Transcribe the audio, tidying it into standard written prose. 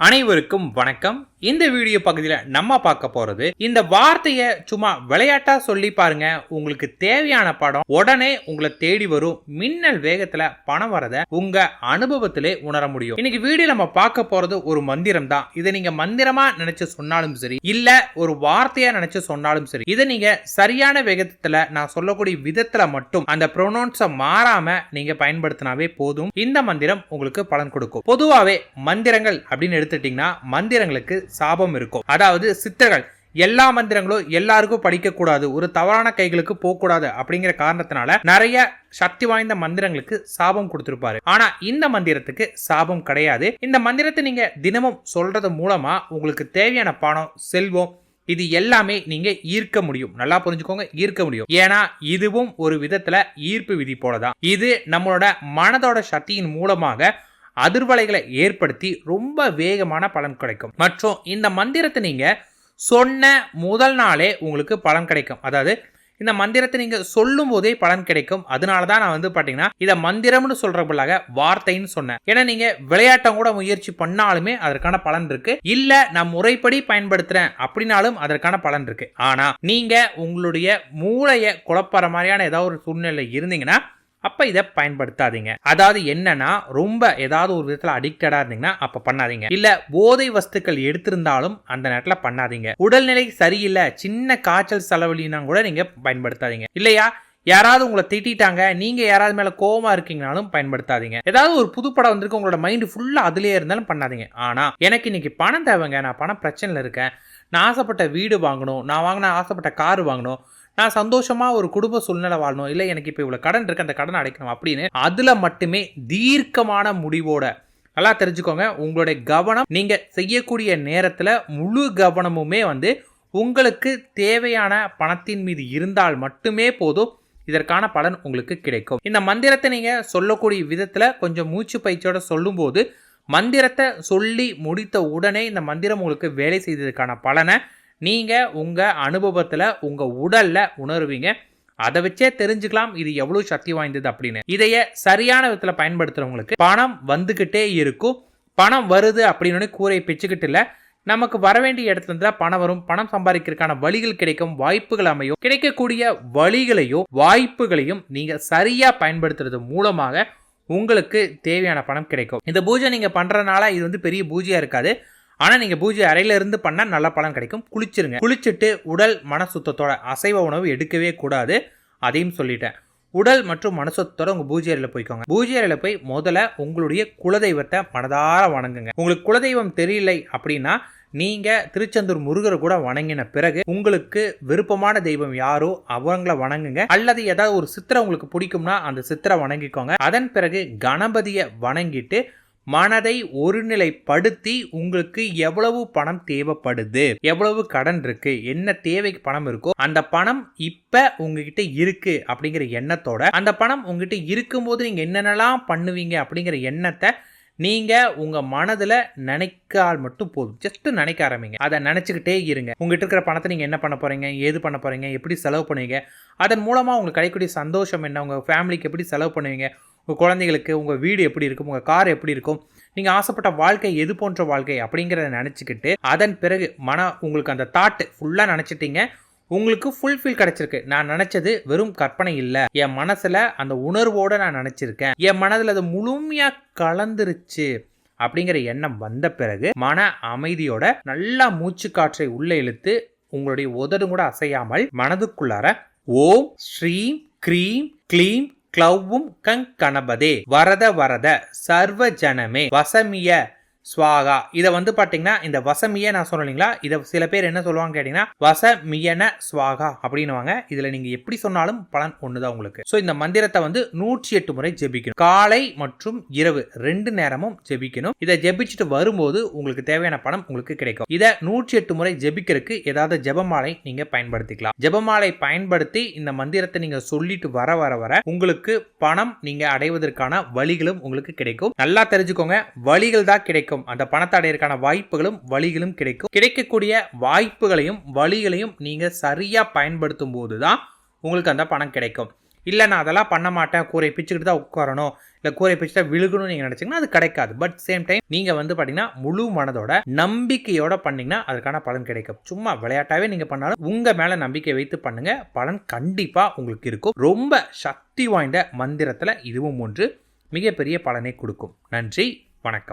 அனைவருக்கும் வணக்கம். இந்த வீடியோ பகுதியில் நம்ம பார்க்க போறது, இந்த வார்த்தையை சும்மா விளையாட்டா சொல்லி பாருங்க, உங்களுக்கு தேவையான படம் உடனே உங்களை தேடி வரும். மின்னல் வேகத்துல பணம் வரத உங்க அனுபவத்திலே உணர முடியும். இன்னைக்கு வீடியோ நம்ம பார்க்க போறது ஒரு மந்திரம் தான். இதை நீங்க மந்திரமா நினைச்சு சொன்னாலும் சரி, இல்ல ஒரு வார்த்தையா நினைச்சு சொன்னாலும் சரி, இதை நீங்க சரியான வேகத்துல நான் சொல்லக்கூடிய விதத்துல மட்டும் அந்த ப்ரொனவுன்ஸை மாறாம நீங்க பயன்படுத்தினாவே போதும். இந்த மந்திரம் உங்களுக்கு பலன் கொடுக்கும். பொதுவாவே மந்திரங்கள் அப்படின்னு எடுத்துட்டீங்கன்னா மந்திரங்களுக்கு சாபம் இருக்கும். அதாவது சித்தர்கள் எல்லா மந்திரங்களும் எல்லாருக்கும் படிக்க கூடாது, ஒரு தவறான கைகளுக்கு போக கூடாது அப்படிங்கிற காரணத்தினால நிறைய சக்தி வாய்ந்த மந்திரங்களுக்கு சாபம் கொடுத்திருப்பாரு. ஆனா இந்த மந்திரத்துக்கு சாபம் கிடையாது. இந்த மந்திரத்தை நீங்க தினமும் சொல்றது மூலமா உங்களுக்கு தேவையான பணம், செல்வம் இது எல்லாமே நீங்க ஈர்க்க முடியும். நல்லா புரிஞ்சுக்கோங்க, ஈர்க்க முடியும். ஏன்னா இதுவும் ஒரு விதத்துல ஈர்ப்பு விதி போலதான். இது நம்மளோட மனதோட சக்தியின் மூலமாக அதிர்வலைகளை ஏற்படுத்தி ரொம்ப வேகமான பலன் கிடைக்கும். மற்றும் இந்த மந்திரத்தை நீங்க சொன்ன முதல் நாளே உங்களுக்கு பலன் கிடைக்கும். அதாவது இந்த மந்திரத்தை நீங்க சொல்லும் போதே பலன் கிடைக்கும். அதனாலதான் நான் பாத்தீங்கன்னா இதை மந்திரம்னு சொல்றதுக்காக வார்த்தைன்னு சொன்னேன். ஏன்னா நீங்க விளையாட்டம் கூட முயற்சி பண்ணாலுமே அதற்கான பலன் இருக்கு. இல்ல நான் முறைப்படி பயன்படுத்துறேன் அப்படின்னாலும் அதற்கான பலன் இருக்கு. ஆனா நீங்க உங்களுடைய மூளையை குழப்பற மாதிரியான ஏதாவது ஒரு சூழ்நிலை இருந்தீங்கன்னா அப்ப இதை பயன்படுத்தாதீங்க. அதாவது என்னன்னா, ரொம்ப ஏதாவது ஒரு விதத்துல அடிக்டடா இருந்தீங்கன்னா அப்ப பண்ணாதீங்க. இல்ல போதை வஸ்துக்கள் எடுத்திருந்தாலும் அந்த நேரத்துல பண்ணாதீங்க. உடல்நிலை சரியில்லை, சின்ன காய்ச்சல் செலவழினா கூட நீங்க பயன்படுத்தாதீங்க. இல்லையா யாராவது உங்களை திட்டாங்க, நீங்க யாராவது மேல கோவமா இருக்கீங்கனாலும் பயன்படுத்தாதீங்க. ஏதாவது ஒரு புது படம் வந்திருக்கு, உங்களோட மைண்ட் ஃபுல்லா அதுலயே இருந்தாலும் பண்ணாதீங்க. ஆனா எனக்கு இன்னைக்கு பணம் தேவைங்க, நான் பணம் பிரச்சனைல இருக்கேன், நான் ஆசைப்பட்ட வீடு வாங்கணும், நான் ஆசைப்பட்ட கார் வாங்கணும், நான் சந்தோஷமா ஒரு குடும்ப சூழ்நிலை வாழணும், இல்லை எனக்கு இப்போ இவ்வளோ கடன் இருக்கு, அந்த கடனை அடைக்கணும் அப்படின்னு அதில் மட்டுமே தீர்க்கமான முடிவோட நல்லா தெரிஞ்சுக்கோங்க. உங்களுடைய கவனம் நீங்க செய்யக்கூடிய நேரத்தில் முழு கவனமுமே உங்களுக்கு தேவையான பணத்தின் மீது இருந்தால் மட்டுமே போதும். இதற்கான பலன் உங்களுக்கு கிடைக்கும். இந்த மந்திரத்தை நீங்க சொல்லக்கூடிய விதத்துல கொஞ்சம் மூச்சு பயிற்சியோட சொல்லும் போது, மந்திரத்தை சொல்லி முடித்த உடனே இந்த மந்திரம் உங்களுக்கு வேலை செய்ததுக்கான பலனை நீங்க உங்க அனுபவத்துல உங்க உடல்ல உணர்வீங்க. அதை வச்சே தெரிஞ்சுக்கலாம் இது எவ்வளவு சக்தி வாய்ந்தது அப்படின்னு. இதைய சரியான விதத்துல பயன்படுத்துறவங்களுக்கு பணம் வந்துகிட்டே இருக்கும். பணம் வருது அப்படின்னு கூரை பிச்சுக்கிட்டு இல்ல, நமக்கு வர வேண்டிய இடத்துல இருந்தா பணம் வரும். பணம் சம்பாதிக்கிறதுக்கான வழிகள் கிடைக்கும், வாய்ப்புகள் அமையும். கிடைக்கக்கூடிய வழிகளையும் வாய்ப்புகளையும் நீங்க சரியா பயன்படுத்துறது மூலமாக உங்களுக்கு தேவையான பணம் கிடைக்கும். இந்த பூஜை நீங்க பண்றதுனால இது பெரிய பூஜையா இருக்காது. ஆனா நீங்க பூஜை அறையில இருந்து பண்ணா நல்ல பலன் கிடைக்கும். குளிச்சிருங்க. குளிச்சுட்டு உடல் மன சுத்தத்தோட அசைவ உணவு எடுக்கவே கூடாது, அதையும் சொல்லிட்டேன். உடல் மற்றும் மனசுத்தோட உங்க பூஜை அறையில போய்க்கோங்க. பூஜை அறையில போய் முதல்ல உங்களுடைய குலதெய்வத்தை மனதார வணங்குங்க. உங்களுக்கு குலதெய்வம் தெரியலை அப்படின்னா நீங்க திருச்செந்தூர் முருகரை கூட வணங்கின பிறகு உங்களுக்கு விருப்பமான தெய்வம் யாரோ அவங்கள வணங்குங்க. அல்லது ஏதாவது ஒரு சித்திரை உங்களுக்கு பிடிக்கும்னா அந்த சித்திரை வணங்கிக்கோங்க. அதன் பிறகு கணபதியை வணங்கிட்டு மனதை ஒருநிலைப்படுத்தி உங்களுக்கு எவ்வளவு பணம் தேவைப்படுது, எவ்வளவு கடன் இருக்கு, என்ன தேவைக்கு பணம் இருக்கோ அந்த பணம் இப்ப உங்ககிட்ட இருக்கு அப்படிங்கிற எண்ணத்தோட, அந்த பணம் உங்ககிட்ட இருக்கும்போது நீங்க என்னென்னலாம் பண்ணுவீங்க அப்படிங்கிற எண்ணத்தை நீங்க உங்க மனதுல நினைக்கால் மட்டும் போதும். ஜஸ்ட் நினைக்க ஆரம்பிங்க. அதை நினைச்சுக்கிட்டே இருங்க. உங்ககிட்ட இருக்கிற பணத்தை நீங்க என்ன பண்ண போறீங்க, ஏது பண்ண போறீங்க, எப்படி செலவு பண்ணுவீங்க, அதன் மூலமா உங்களுக்கு கிடைக்கக்கூடிய சந்தோஷம் என்ன, உங்க ஃபேமிலிக்கு எப்படி செலவு பண்ணுவீங்க, உங்கள் குழந்தைகளுக்கு உங்கள் வீடு எப்படி இருக்கும், உங்கள் கார் எப்படி இருக்கும், நீங்கள் ஆசைப்பட்ட வாழ்க்கை எது போன்ற வாழ்க்கை அப்படிங்கிறத நினச்சிக்கிட்டு அதன் பிறகு உங்களுக்கு அந்த தாட்டு ஃபுல்லாக நினச்சிட்டீங்க, உங்களுக்கு ஃபுல்ஃபில் கிடைச்சிருக்கு. நான் நினச்சது வெறும் கற்பனை இல்லை, என் மனசில் அந்த உணர்வோடு நான் நினச்சிருக்கேன், என் மனதில் அது முழுமையாக கலந்துருச்சு அப்படிங்கிற எண்ணம் வந்த பிறகு மன அமைதியோட நல்லா மூச்சு காற்றை உள்ளே இழுத்து உங்களுடைய உதடும் கூட அசையாமல் மனதுக்குள்ளார ஓம் ஸ்ரீம் க்ரீம் க்ளீம் க்ளவ்வும் கணபதே வரத வரத சர்வ ஜனமே வசமிய ஸ்வாகா. இதை பாத்தீங்கன்னா இந்த வசமிய நான் சொன்னீங்களா, இதை சில பேர் என்ன சொல்லுவாங்க கேட்டீங்கன்னா வசமியன ஸ்வாகா அப்படின்னுவாங்க. இதுல நீங்க எப்படி சொன்னாலும் பலன் ஒண்ணுதான் உங்களுக்கு. சோ இந்த மந்திரத்தை 108 முறை ஜெபிக்கணும். காலை மற்றும் இரவு 2 நேரமும் ஜெபிக்கணும். இதை ஜெபிச்சுட்டு வரும்போது உங்களுக்கு தேவையான பணம் உங்களுக்கு கிடைக்கும். இதை 108 முறை ஜெபிக்கிறதுக்கு ஏதாவது ஜெபமாலை நீங்க பயன்படுத்திக்கலாம். ஜெபமாலை பயன்படுத்தி இந்த மந்திரத்தை நீங்க சொல்லிட்டு வர வர வர உங்களுக்கு பணம் நீங்க அடைவதற்கான வழிகளும் உங்களுக்கு கிடைக்கும். நல்லா தெரிஞ்சுக்கோங்க, வழிகள் தான் கிடைக்கும். அந்த பணத்தை அடையறதுக்கான வாய்ப்புகளும் வழிகளும் கிடைக்கும். கிடைக்கக்கூடிய வாய்ப்புகளையும் வழிகளையும் நீங்க சரியா பயன்படுத்தும் போதுதான் உங்களுக்கு அந்த பணம் கிடைக்கும். இல்லை நான் அதெல்லாம் பண்ண மாட்டேன், கூரை பிச்சுக்கிட்டு தான் உட்காரணும், இல்லை கூரை பிச்சு தான் விழுகணும்னு நீங்கள் நினச்சிங்கன்னா அது கிடைக்காது. பட் சேம் டைம் நீங்கள் வந்து பார்த்தீங்கன்னா முழு மனதோட நம்பிக்கையோட பண்ணிங்கன்னா அதுக்கான பலன் கிடைக்கும். சும்மா விளையாட்டாகவே நீங்கள் பண்ணாலும் உங்கள் மேலே நம்பிக்கை வைத்து பண்ணுங்கள், பலன் கண்டிப்பாக உங்களுக்கு இருக்கும். ரொம்ப சக்தி வாய்ந்த மந்திரத்தில் இதுவும் ஒன்று மிகப்பெரிய பலனை கொடுக்கும். நன்றி, வணக்கம்.